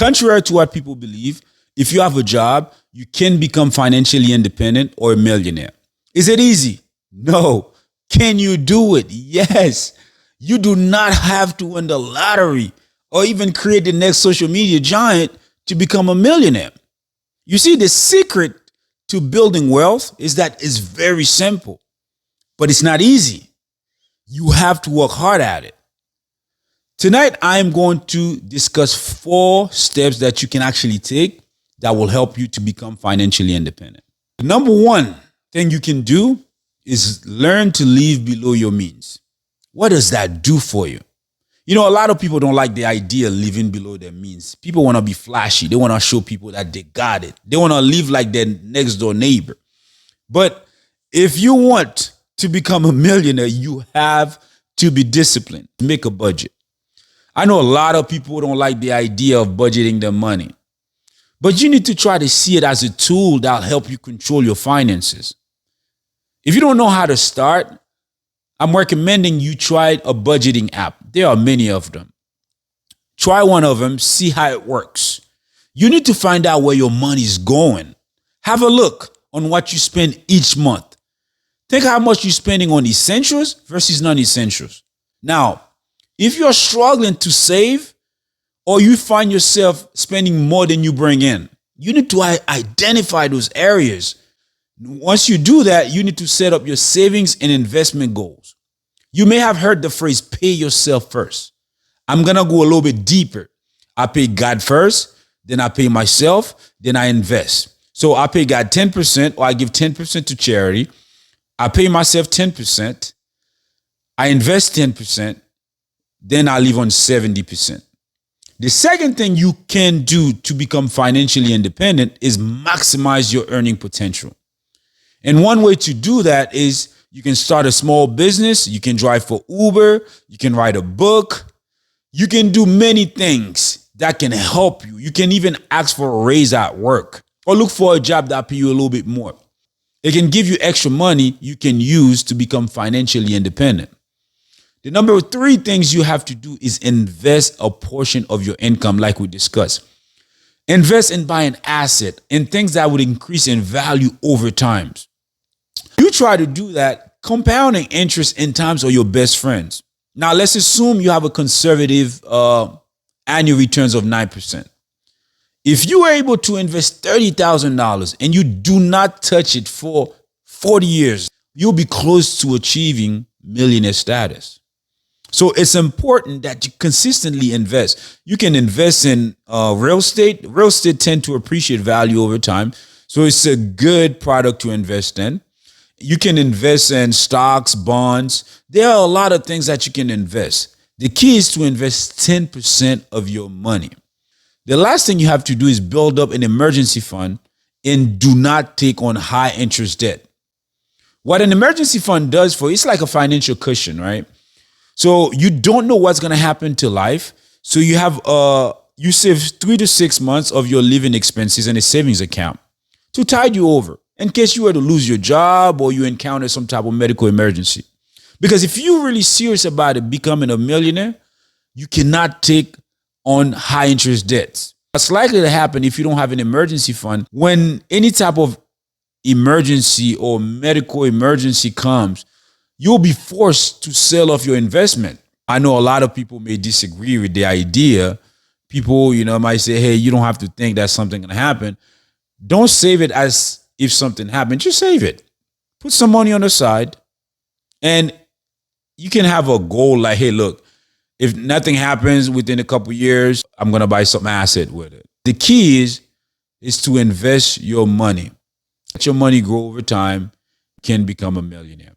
Contrary to what people believe, if you have a job, you can become financially independent or a millionaire. Is it easy? No. Can you do it? Yes. You do not have to win the lottery or even create the next social media giant to become a millionaire. You see, the secret to building wealth is that it's very simple, but it's not easy. You have to work hard at it. Tonight, I am going to discuss 4 steps that you can actually take that will help you to become financially independent. The number 1 thing you can do is learn to live below your means. What does that do for you? You know, a lot of people don't like the idea of living below their means. People want to be flashy. They want to show people that they got it. They want to live like their next door neighbor. But if you want to become a millionaire, you have to be disciplined. Make a budget. I know a lot of people don't like the idea of budgeting their money, but you need to try to see it as a tool that'll help you control your finances. If you don't know how to start, I'm recommending you try a budgeting app. There are many of them. Try one of them, see how it works. You need to find out where your money is going. Have a look on what you spend each month. Think how much you're spending on essentials versus non-essentials. Now, if you're struggling to save or you find yourself spending more than you bring in, you need to identify those areas. Once you do that, you need to set up your savings and investment goals. You may have heard the phrase, pay yourself first. I'm going to go a little bit deeper. I pay God first, then I pay myself, then I invest. So I pay God 10% or I give 10% to charity. I pay myself 10%. I invest 10%. Then I live on 70%. The second thing you can do to become financially independent is maximize your earning potential. And one way to do that is you can start a small business. You can drive for Uber. You can write a book. You can do many things that can help you. You can even ask for a raise at work or look for a job that pays you a little bit more. It can give you extra money you can use to become financially independent. The number 3 things you have to do is invest a portion of your income like we discussed. Invest in buying asset and things that would increase in value over time. You try to do that, compounding interest in times are your best friends. Now, let's assume you have a conservative annual returns of 9%. If you are able to invest $30,000 and you do not touch it for 40 years, you'll be close to achieving millionaire status. So it's important that you consistently invest. You can invest in real estate. Real estate tend to appreciate value over time. So it's a good product to invest in. You can invest in stocks, bonds. There are a lot of things that you can invest. The key is to invest 10% of your money. The last thing you have to do is build up an emergency fund and do not take on high interest debt. What an emergency fund does for you, it's like a financial cushion, right? So you don't know what's going to happen to life. So you have you save 3 to 6 months of your living expenses in a savings account to tide you over in case you were to lose your job or you encounter some type of medical emergency. Because if you're really serious about it, becoming a millionaire, you cannot take on high interest debts. What's likely to happen if you don't have an emergency fund, when any type of emergency or medical emergency comes, you'll be forced to sell off your investment. I know a lot of people may disagree with the idea. People, might say, hey, you don't have to think that something going to happen. Don't save it as if something happened. Just save it. Put some money on the side. And you can have a goal like, hey, look, if nothing happens within a couple years, I'm going to buy some asset with it. The key is to invest your money. Let your money grow over time. You can become a millionaire.